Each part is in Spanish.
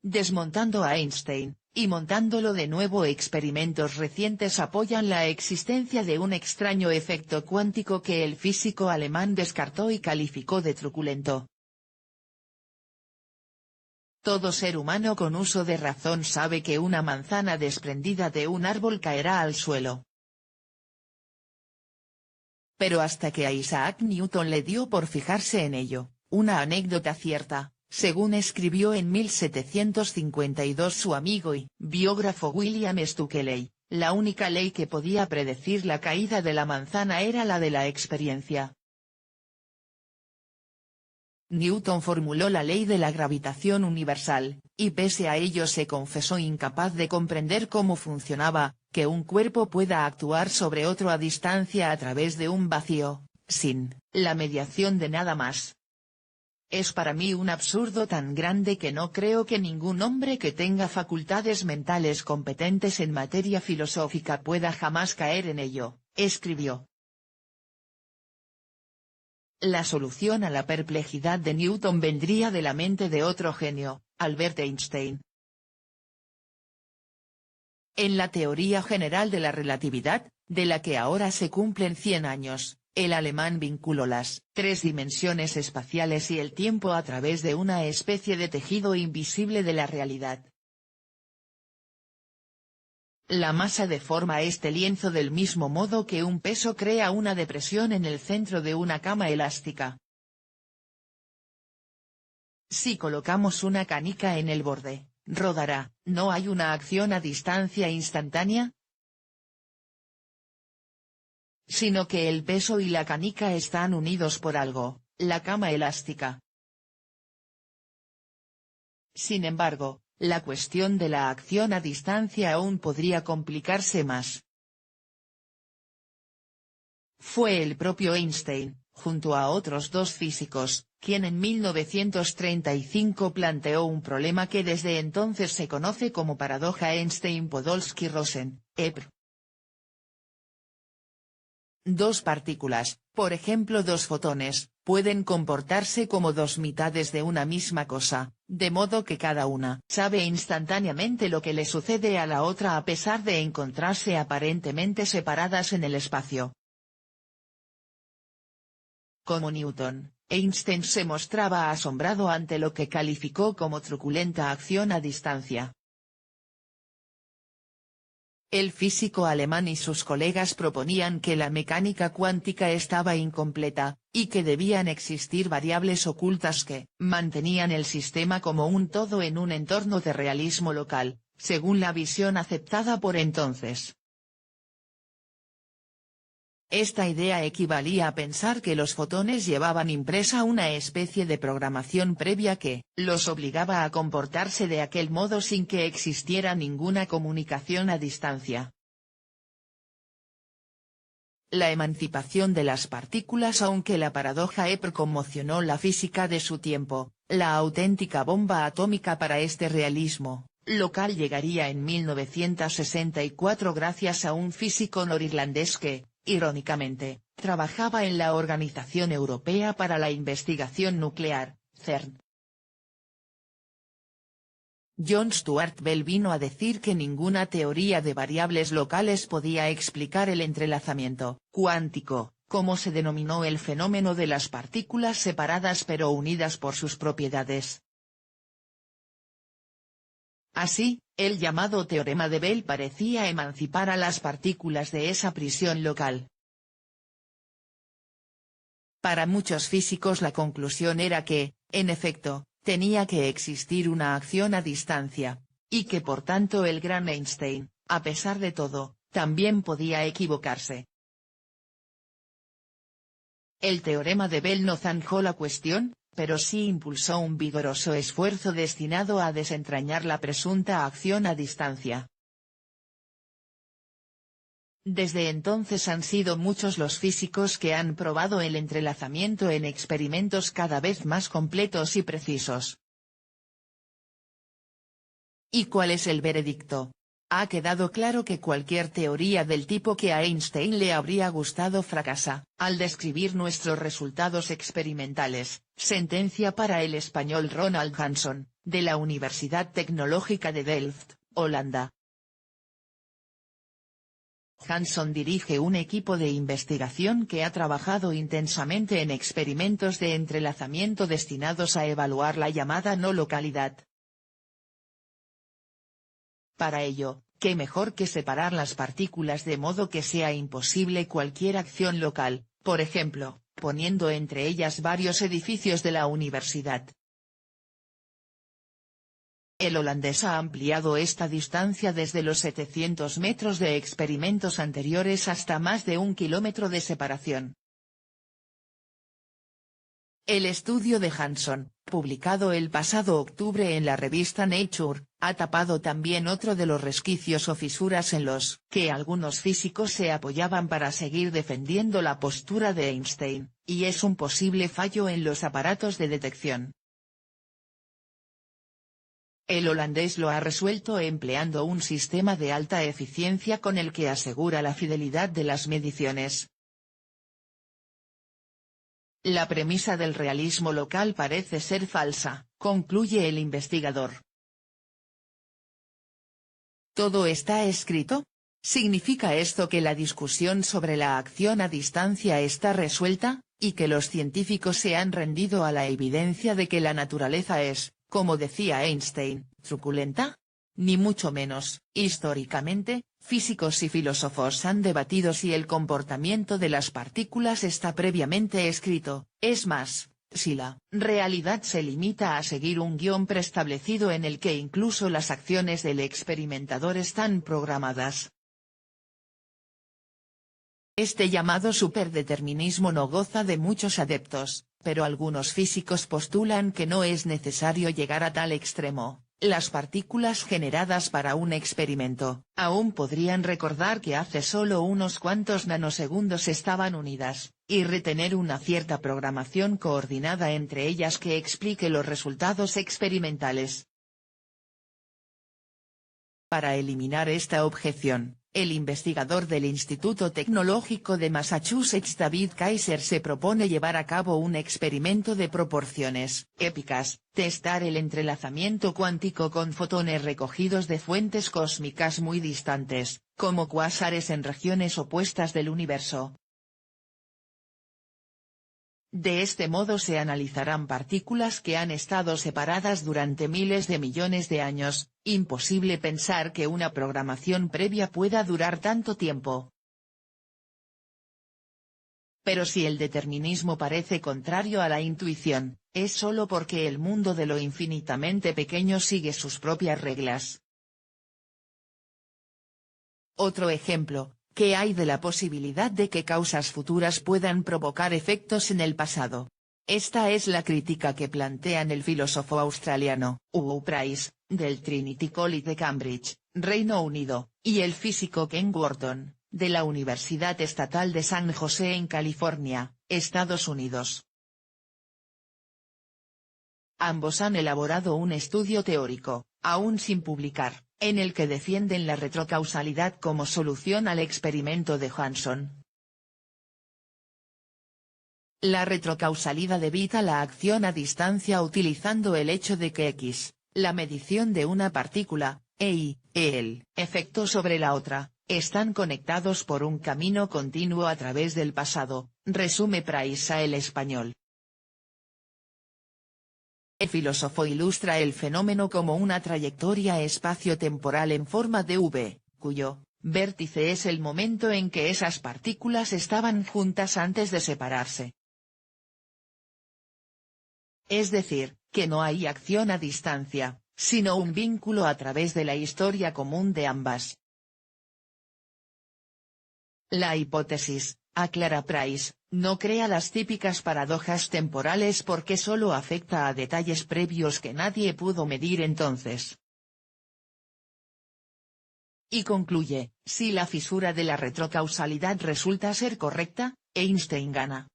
desmontando a Einstein, y montándolo de nuevo. Experimentos recientes apoyan la existencia de un extraño efecto cuántico que el físico alemán descartó y calificó de truculento. Todo ser humano con uso de razón sabe que una manzana desprendida de un árbol caerá al suelo. Pero hasta que a Isaac Newton le dio por fijarse en ello, una anécdota cierta, según escribió en 1752 su amigo y biógrafo William Stukeley, la única ley que podía predecir la caída de la manzana era la de la experiencia. Newton formuló la ley de la gravitación universal, y pese a ello se confesó incapaz de comprender cómo funcionaba, que un cuerpo pueda actuar sobre otro a distancia a través de un vacío, sin la mediación de nada más. Es para mí un absurdo tan grande que no creo que ningún hombre que tenga facultades mentales competentes en materia filosófica pueda jamás caer en ello, escribió. La solución a la perplejidad de Newton vendría de la mente de otro genio, Albert Einstein. En la teoría general de la relatividad, de la que ahora se cumplen 100 años, el alemán vinculó las 3 dimensiones espaciales y el tiempo a través de una especie de tejido invisible de la realidad. La masa deforma este lienzo del mismo modo que un peso crea una depresión en el centro de una cama elástica. Si colocamos una canica en el borde, rodará. ¿No hay una acción a distancia instantánea? Sino que el peso y la canica están unidos por algo, la cama elástica. Sin embargo, la cuestión de la acción a distancia aún podría complicarse más. Fue el propio Einstein, junto a otros 2 físicos, quien en 1935 planteó un problema que desde entonces se conoce como paradoja Einstein-Podolsky-Rosen, EPR. 2 partículas, por ejemplo 2 fotones, pueden comportarse como 2 mitades de una misma cosa, de modo que cada una sabe instantáneamente lo que le sucede a la otra a pesar de encontrarse aparentemente separadas en el espacio. Como Newton, Einstein se mostraba asombrado ante lo que calificó como truculenta acción a distancia. El físico alemán y sus colegas proponían que la mecánica cuántica estaba incompleta, y que debían existir variables ocultas que mantenían el sistema como un todo en un entorno de realismo local, según la visión aceptada por entonces. Esta idea equivalía a pensar que los fotones llevaban impresa una especie de programación previa que los obligaba a comportarse de aquel modo sin que existiera ninguna comunicación a distancia. La emancipación de las partículas. Aunque la paradoja EPR conmocionó la física de su tiempo, la auténtica bomba atómica para este realismo local llegaría en 1964 gracias a un físico norirlandés que, irónicamente, trabajaba en la Organización Europea para la Investigación Nuclear, CERN. John Stuart Bell vino a decir que ninguna teoría de variables locales podía explicar el entrelazamiento cuántico, como se denominó el fenómeno de las partículas separadas pero unidas por sus propiedades. Así, el llamado teorema de Bell parecía emancipar a las partículas de esa prisión local. Para muchos físicos la conclusión era que, en efecto, tenía que existir una acción a distancia, y que por tanto el gran Einstein, a pesar de todo, también podía equivocarse. El teorema de Bell no zanjó la cuestión, pero sí impulsó un vigoroso esfuerzo destinado a desentrañar la presunta acción a distancia. Desde entonces han sido muchos los físicos que han probado el entrelazamiento en experimentos cada vez más completos y precisos. ¿Y cuál es el veredicto? Ha quedado claro que cualquier teoría del tipo que a Einstein le habría gustado fracasa, al describir nuestros resultados experimentales, sentencia para el español Ronald Hanson, de la Universidad Tecnológica de Delft, Holanda. Hanson dirige un equipo de investigación que ha trabajado intensamente en experimentos de entrelazamiento destinados a evaluar la llamada no localidad. Para ello, ¿qué mejor que separar las partículas de modo que sea imposible cualquier acción local, por ejemplo, poniendo entre ellas varios edificios de la universidad? El holandés ha ampliado esta distancia desde los 700 metros de experimentos anteriores hasta más de 1 kilómetro de separación. El estudio de Hanson, publicado el pasado octubre en la revista Nature, ha tapado también otro de los resquicios o fisuras en los que algunos físicos se apoyaban para seguir defendiendo la postura de Einstein, y es un posible fallo en los aparatos de detección. El holandés lo ha resuelto empleando un sistema de alta eficiencia con el que asegura la fidelidad de las mediciones. La premisa del realismo local parece ser falsa, concluye el investigador. ¿Todo está escrito? ¿Significa esto que la discusión sobre la acción a distancia está resuelta, y que los científicos se han rendido a la evidencia de que la naturaleza es, como decía Einstein, truculenta? Ni mucho menos. Históricamente, físicos y filósofos han debatido si el comportamiento de las partículas está previamente escrito, es más, si la realidad se limita a seguir un guión preestablecido en el que incluso las acciones del experimentador están programadas. Este llamado superdeterminismo no goza de muchos adeptos, pero algunos físicos postulan que no es necesario llegar a tal extremo. Las partículas generadas para un experimento, aún podrían recordar que hace solo unos cuantos nanosegundos estaban unidas, y retener una cierta programación coordinada entre ellas que explique los resultados experimentales. Para eliminar esta objeción, el investigador del Instituto Tecnológico de Massachusetts David Kaiser se propone llevar a cabo un experimento de proporciones épicas, testar el entrelazamiento cuántico con fotones recogidos de fuentes cósmicas muy distantes, como cuásares en regiones opuestas del universo. De este modo se analizarán partículas que han estado separadas durante miles de millones de años. Imposible pensar que una programación previa pueda durar tanto tiempo. Pero si el determinismo parece contrario a la intuición, es solo porque el mundo de lo infinitamente pequeño sigue sus propias reglas. Otro ejemplo. ¿Qué hay de la posibilidad de que causas futuras puedan provocar efectos en el pasado? Esta es la crítica que plantean el filósofo australiano, Hugo Price, del Trinity College de Cambridge, Reino Unido, y el físico Ken Gordon, de la Universidad Estatal de San José en California, Estados Unidos. Ambos han elaborado un estudio teórico, aún sin publicar, en el que defienden la retrocausalidad como solución al experimento de Hanson. La retrocausalidad evita la acción a distancia utilizando el hecho de que x, la medición de una partícula, y el efecto sobre la otra, están conectados por un camino continuo a través del pasado, resume Price a El Español. El filósofo ilustra el fenómeno como una trayectoria espacio-temporal en forma de V, cuyo vértice es el momento en que esas partículas estaban juntas antes de separarse. Es decir, que no hay acción a distancia, sino un vínculo a través de la historia común de ambas. La hipótesis, aclara Price, no crea las típicas paradojas temporales porque solo afecta a detalles previos que nadie pudo medir entonces. Y concluye, si la fisura de la retrocausalidad resulta ser correcta, Einstein gana.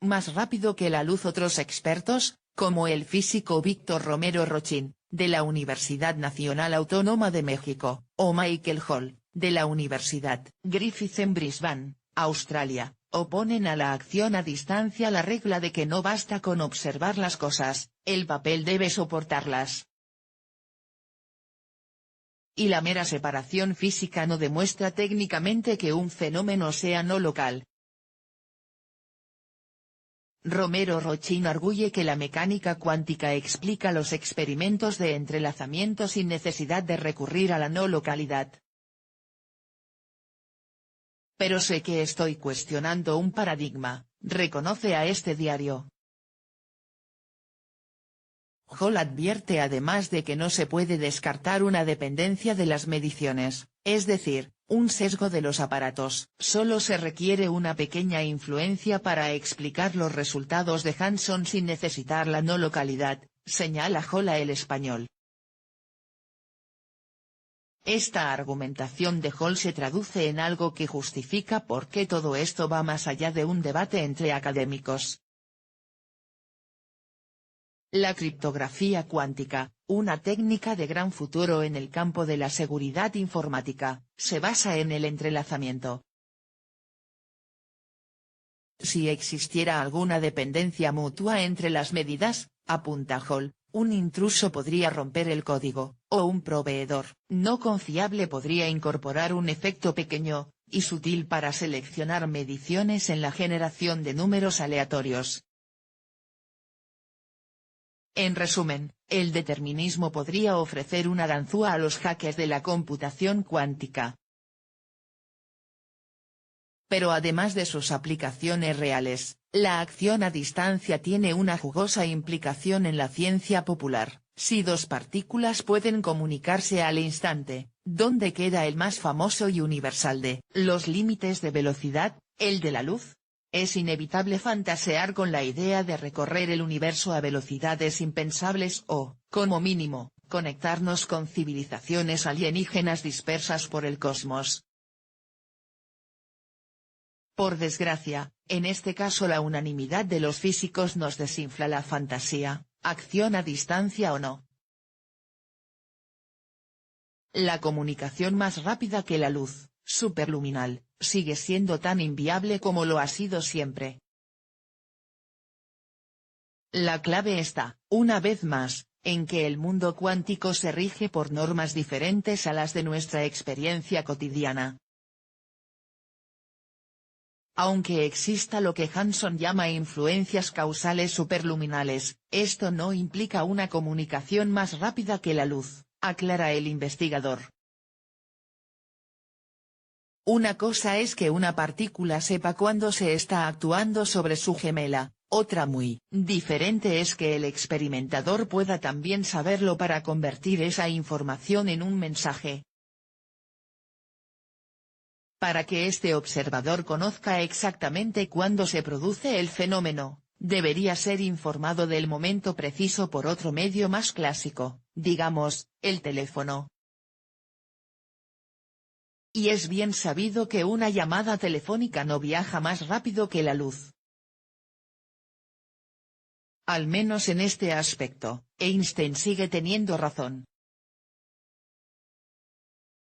Más rápido que la luz. Otros expertos, como el físico Víctor Romero Rochin, de la Universidad Nacional Autónoma de México, o Michael Hall, de la Universidad Griffith en Brisbane, Australia, oponen a la acción a distancia la regla de que no basta con observar las cosas, el papel debe soportarlas. Y la mera separación física no demuestra técnicamente que un fenómeno sea no local. Romero Rochin arguye que la mecánica cuántica explica los experimentos de entrelazamiento sin necesidad de recurrir a la no localidad. Pero sé que estoy cuestionando un paradigma, reconoce a este diario. Hall advierte además de que no se puede descartar una dependencia de las mediciones, es decir, un sesgo de los aparatos. Solo se requiere una pequeña influencia para explicar los resultados de Hanson sin necesitar la no localidad, señala Hall a El Español. Esta argumentación de Hall se traduce en algo que justifica por qué todo esto va más allá de un debate entre académicos. La criptografía cuántica, una técnica de gran futuro en el campo de la seguridad informática, se basa en el entrelazamiento. Si existiera alguna dependencia mutua entre las medidas, apunta Hall, un intruso podría romper el código, o un proveedor no confiable podría incorporar un efecto pequeño y sutil para seleccionar mediciones en la generación de números aleatorios. En resumen, el determinismo podría ofrecer una ganzúa a los hackers de la computación cuántica. Pero además de sus aplicaciones reales, la acción a distancia tiene una jugosa implicación en la ciencia popular. Si dos partículas pueden comunicarse al instante, ¿dónde queda el más famoso y universal de los límites de velocidad, el de la luz? Es inevitable fantasear con la idea de recorrer el universo a velocidades impensables o, como mínimo, conectarnos con civilizaciones alienígenas dispersas por el cosmos. Por desgracia, en este caso la unanimidad de los físicos nos desinfla la fantasía, acción a distancia o no. La comunicación más rápida que la luz, superluminal, sigue siendo tan inviable como lo ha sido siempre. La clave está, una vez más, en que el mundo cuántico se rige por normas diferentes a las de nuestra experiencia cotidiana. Aunque exista lo que Hanson llama influencias causales superluminales, esto no implica una comunicación más rápida que la luz, aclara el investigador. Una cosa es que una partícula sepa cuándo se está actuando sobre su gemela, otra muy diferente es que el experimentador pueda también saberlo para convertir esa información en un mensaje. Para que este observador conozca exactamente cuándo se produce el fenómeno, debería ser informado del momento preciso por otro medio más clásico, digamos, el teléfono. Y es bien sabido que una llamada telefónica no viaja más rápido que la luz. Al menos en este aspecto, Einstein sigue teniendo razón.